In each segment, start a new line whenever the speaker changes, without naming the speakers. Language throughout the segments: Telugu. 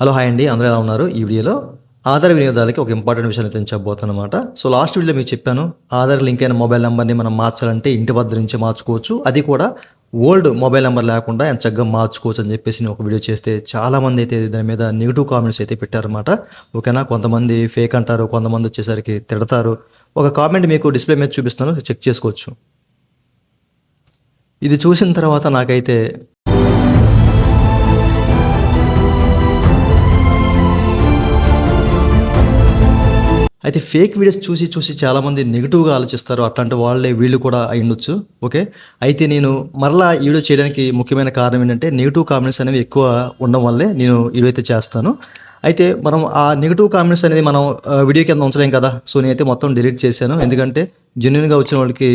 హలో హాయ్ అండి, అందరూ ఎలా ఉన్నారు? ఈ వీడియోలో ఆధార్ వినియోగదారులకి ఒక ఇంపార్టెంట్ విషయాన్ని చెప్పబోతున్నాను అనమాట. సో లాస్ట్ వీడియోలో మీకు చెప్పాను, ఆధార్ లింక్ అయిన మొబైల్ నెంబర్ని మనం మార్చాలంటే ఇంటి వద్ద నుంచి మార్చుకోవచ్చు, అది కూడా ఓల్డ్ మొబైల్ నెంబర్ లేకుండా ఎంత చక్కగా మార్చుకోవచ్చు అని చెప్పేసి నేను ఒక వీడియో చేస్తే చాలామంది అయితే దాని మీద నెగిటివ్ కామెంట్స్ అయితే పెట్టారన్నమాట. ఓకేనా, కొంతమంది ఫేక్ అంటారు, కొంతమంది వచ్చేసరికి తిడతారు. ఒక కామెంట్ మీకు డిస్ప్లే మీద చూపిస్తాను, చెక్ చేసుకోవచ్చు. ఇది చూసిన తర్వాత నాకైతే ఫేక్ వీడియోస్ చూసి చాలామంది నెగిటివ్గా ఆలోచిస్తారు. అట్లాంటి వాళ్ళే వీళ్ళు కూడా అయి ఉండొచ్చు. ఓకే, అయితే నేను మరలా ఈ వీడియో చేయడానికి ముఖ్యమైన కారణం ఏంటంటే నెగిటివ్ కామెంట్స్ అనేవి ఎక్కువ ఉండడం వల్లే నేను వీడియో అయితే చేస్తాను. అయితే మనం ఆ నెగిటివ్ కామెంట్స్ అనేది మనం వీడియో కింద ఉంచలేం కదా. సో నేనైతే మొత్తం డిలీట్ చేశాను. ఎందుకంటే జెన్యున్గా వచ్చిన వాళ్ళకి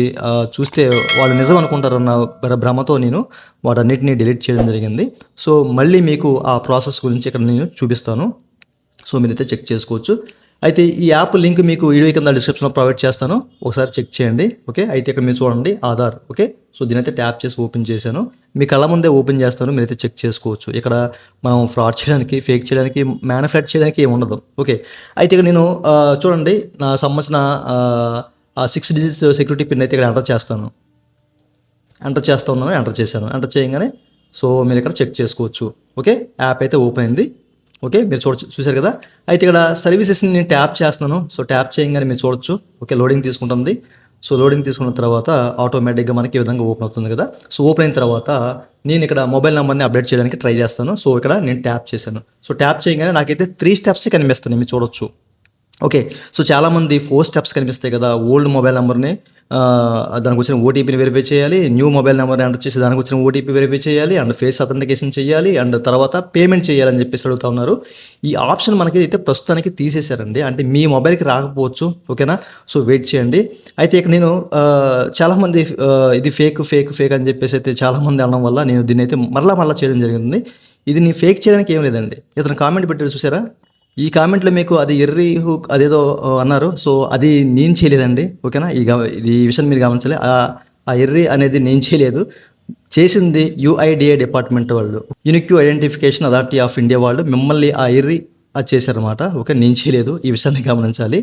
చూస్తే వాళ్ళు నిజం అనుకుంటారన్న భ్రమతో నేను వాటన్నిటిని డిలీట్ చేయడం జరిగింది. సో మళ్ళీ మీకు ఆ ప్రాసెస్ గురించి ఇక్కడ నేను చూపిస్తాను. సో మీరైతే చెక్ చేసుకోవచ్చు. అయితే ఈ యాప్ లింక్ మీకు వీడియో కింద డిస్క్రిప్షన్లో ప్రొవైడ్ చేస్తాను, ఒకసారి చెక్ చేయండి. ఓకే, అయితే ఇక్కడ మీరు చూడండి ఆధార్. ఓకే, సో దీనైతే ట్యాప్ చేసి ఓపెన్ చేశాను. మీ కళ్ళ ముందే ఓపెన్ చేస్తాను, మీరైతే చెక్ చేసుకోవచ్చు. ఇక్కడ మనం ఫ్రాడ్ చేయడానికి, ఫేక్ చేయడానికి, మ్యానుఫ్యాక్చర్ చేయడానికి ఏమి ఉండదు. ఓకే, అయితే ఇక్కడ నేను చూడండి నా సంబంధించిన 6 డిజిట్స్ సెక్యూరిటీ పిన్ అయితే ఇక్కడ ఎంటర్ చేస్తాను. ఎంటర్ చేశాను. ఎంటర్ చేయగానే సో మీరు ఇక్కడ చెక్ చేసుకోవచ్చు. ఓకే, యాప్ అయితే ఓపెన్ అయింది. ఓకే, మీరు చూసారు కదా. అయితే ఇక్కడ సర్వీసెస్ని నేను ట్యాప్ చేస్తున్నాను. సో ట్యాప్ చేయగానే మీరు చూడొచ్చు. ఓకే, లోడింగ్ తీసుకుంటుంది. సో లోడింగ్ తీసుకున్న తర్వాత ఆటోమేటిక్గా మనకి ఈ విధంగా ఓపెన్ అవుతుంది కదా. సో ఓపెన్ అయిన తర్వాత నేను ఇక్కడ మొబైల్ నెంబర్ని అప్డేట్ చేయడానికి ట్రై చేస్తాను. సో ఇక్కడ నేను ట్యాప్ చేశాను. సో ట్యాప్ చేయగానే నాకైతే 3 స్టెప్స్ కనిపిస్తున్నాయి, మీరు చూడొచ్చు. ఓకే, సో చాలామంది 4 స్టెప్స్ కనిపిస్తాయి కదా. ఓల్డ్ మొబైల్ నెంబర్ని దానికి వచ్చిన ఓటీపీని వెరిఫై చేయాలి, న్యూ మొబైల్ నెంబర్ ఎంటర్ చేసి దానికి వచ్చిన ఓటీపీ వెరిఫై చేయాలి, అండ్ ఫేస్ అథెంటికేషన్ చేయాలి, అండ్ తర్వాత పేమెంట్ చేయాలని చెప్పేసి అడుగుతా ఉన్నారు. ఈ ఆప్షన్ మనకి అయితే ప్రస్తుతానికి తీసేశారండి. అంటే మీ మొబైల్కి రాకపోవచ్చు. ఓకేనా, సో వెయిట్ చేయండి. అయితే ఇక నేను చాలామంది ఇది ఫేక్ అని చెప్పేసి అయితే చాలామంది అనడం వల్ల నేను దీన్ని అయితే మరలా చేయడం జరిగింది. ఇది నీ ఫేక్ చేయడానికి ఏం లేదండి. ఇతను కామెంట్ పెట్టాడు చూసారా, ఈ కామెంట్లో మీకు అది ఎర్రీ హుక్ అదేదో అన్నారు. సో అది నేను చేయలేదండి. ఓకేనా, ఈ విషయం మీరు గమనించాలి. ఆ ఎర్రీ అనేది నేను చేయలేదు, చేసింది UIDAI డిపార్ట్మెంట్ వాళ్ళు, unique identification authority of India వాళ్ళు మిమ్మల్ని ఆ ఎర్రీ అది చేశారన్నమాట. ఓకే, నేను చేయలేదు, ఈ విషయాన్ని గమనించాలి.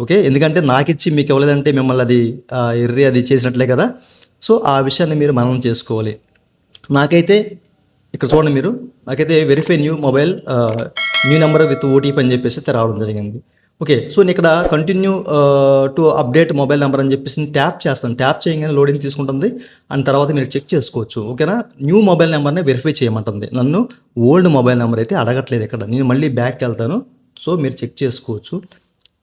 ఓకే, ఎందుకంటే నాకు ఇచ్చి మీకు ఇవ్వలేదంటే మిమ్మల్ని అది ఎర్రీ అది చేసినట్లే కదా. సో ఆ విషయాన్ని మీరు మనం చేసుకోవాలి. నాకైతే ఇక్కడ చూడండి మీరు, నాకైతే verify new mobile new number with OTP అని చెప్పేసి అయితే రావడం జరిగింది. ఓకే, సో నేను ఇక్కడ continue to update mobile number అని చెప్పేసి నేను ట్యాప్ చేస్తాను. ట్యాప్ చేయగానే లోడింగ్ తీసుకుంటుంది. అండ్ తర్వాత మీరు చెక్ చేసుకోవచ్చు. ఓకేనా, న్యూ మొబైల్ నెంబర్ని వెరిఫై చేయమంటుంది. నన్ను ఓల్డ్ మొబైల్ నెంబర్ అయితే అడగట్లేదు. ఇక్కడ నేను మళ్ళీ బ్యాక్కి వెళ్తాను. సో మీరు చెక్ చేసుకోవచ్చు.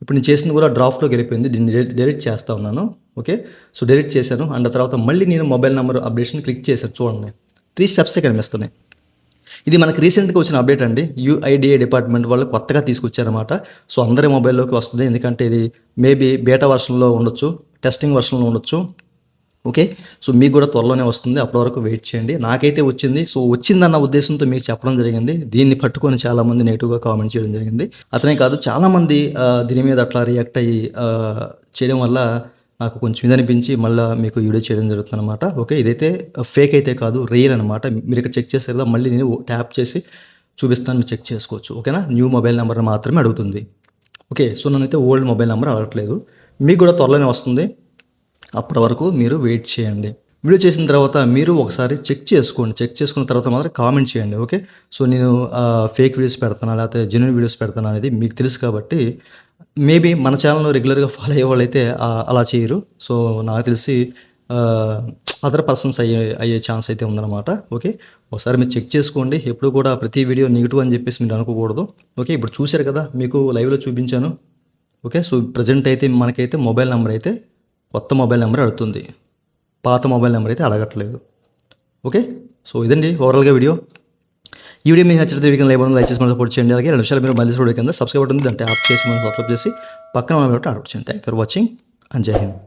ఇప్పుడు నేను చేసింది కూడా డ్రాఫ్ట్లోకి వెళ్ళిపోయింది. దీన్ని డిలీట్ చేస్తూ ఉన్నాను. ఓకే, సో డిలీట్ చేశాను. అండ్ తర్వాత మళ్ళీ నేను మొబైల్ నెంబర్ అప్డేషన్ క్లిక్ చేశాను. చూడండి 3 స్టెప్సే కనిపిస్తున్నాయి. ఇది మనకి రీసెంట్గా వచ్చిన అప్డేట్ అండి. UIDAI డిపార్ట్మెంట్ వాళ్ళు కొత్తగా తీసుకొచ్చారన్నమాట. సో అందరి మొబైల్లోకి వస్తుంది. ఎందుకంటే ఇది మేబీ బేటా వర్షన్లో ఉండొచ్చు, టెస్టింగ్ వర్షన్లో ఉండొచ్చు. ఓకే, సో మీకు కూడా త్వరలోనే వస్తుంది. అప్పటి వరకు వెయిట్ చేయండి. నాకైతే వచ్చింది. సో వచ్చిందన్న ఉద్దేశంతో మీకు చెప్పడం జరిగింది. దీన్ని పట్టుకొని చాలామంది నెగిటివ్గా కామెంట్ చేయడం జరిగింది. అతనే కాదు, చాలామంది దీని మీద అట్లా రియాక్ట్ అయ్యి చేయడం వల్ల నాకు కొంచెం ఇది అనిపించి మళ్ళీ మీకు వీడియో చేయడం జరుగుతుంది అనమాట. ఓకే, ఇదైతే ఫేక్ అయితే కాదు, రియల్ అనమాట. మీరు ఇక్కడ చెక్ చేసే కదా, మళ్ళీ నేను ట్యాప్ చేసి చూపిస్తాను, మీరు చెక్ చేసుకోవచ్చు. ఓకేనా, న్యూ మొబైల్ నెంబర్ మాత్రమే అడుగుతుంది. ఓకే, సో నన్నైతే ఓల్డ్ మొబైల్ నెంబర్ అడగట్లేదు. మీకు కూడా త్వరలోనే వస్తుంది. అప్పటి వరకు మీరు వెయిట్ చేయండి. వీడియో చేసిన తర్వాత మీరు ఒకసారి చెక్ చేసుకోండి. చెక్ చేసుకున్న తర్వాత మాత్రం కామెంట్ చేయండి. ఓకే, సో నేను ఫేక్ వీడియోస్ పెడతానా లేకపోతే జెన్యున్ వీడియోస్ పెడతానా అనేది మీకు తెలుసు కాబట్టి, మేబీ మన ఛానల్ను రెగ్యులర్గా ఫాలో అయ్యే వాళ్ళు అయితే అలా చేయరు. సో నాకు తెలిసి అదర్ పర్సన్స్ అయ్యే ఛాన్స్ అయితే ఉందన్నమాట. ఓకే, ఒకసారి మీరు చెక్ చేసుకోండి. ఎప్పుడు కూడా ప్రతి వీడియో నెగిటివ్ అని చెప్పేసి మీరు అనుకోకూడదు. ఓకే, ఇప్పుడు చూశారు కదా, మీకు లైవ్లో చూపించాను. ఓకే, సో ప్రజెంట్ అయితే మనకైతే మొబైల్ నెంబర్ అయితే కొత్త మొబైల్ నెంబర్ అడుగుతుంది, పాత మొబైల్ నెంబర్ అయితే అడగట్లేదు. ఓకే, సో ఇదండి ఓవరాల్గా వీడియో. ఈ వీడియో మీకు నచ్చితే వీడియో లైక్ చేసి మనం సపోర్ట్ చేయండి. అలాగే 2 నిమిషాలు మీరు మళ్ళీ వీడియో కింద సబ్స్క్రైబ్ ఉంటుంది, దాన్ని ట్యాప్ చేసి మనం సబ్స్క్రైబ్ చేసి పక్కన ఉన్న వీడియో అడగ చేయండి. థ్యాంక్ ఫర్ వాచింగ్ అండ్ జై Hind.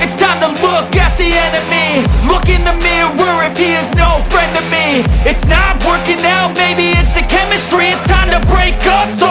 It's time to look at the enemy. Look in the mirror if he is no friend to me. It's not working out, maybe it's the chemistry. It's time to break up so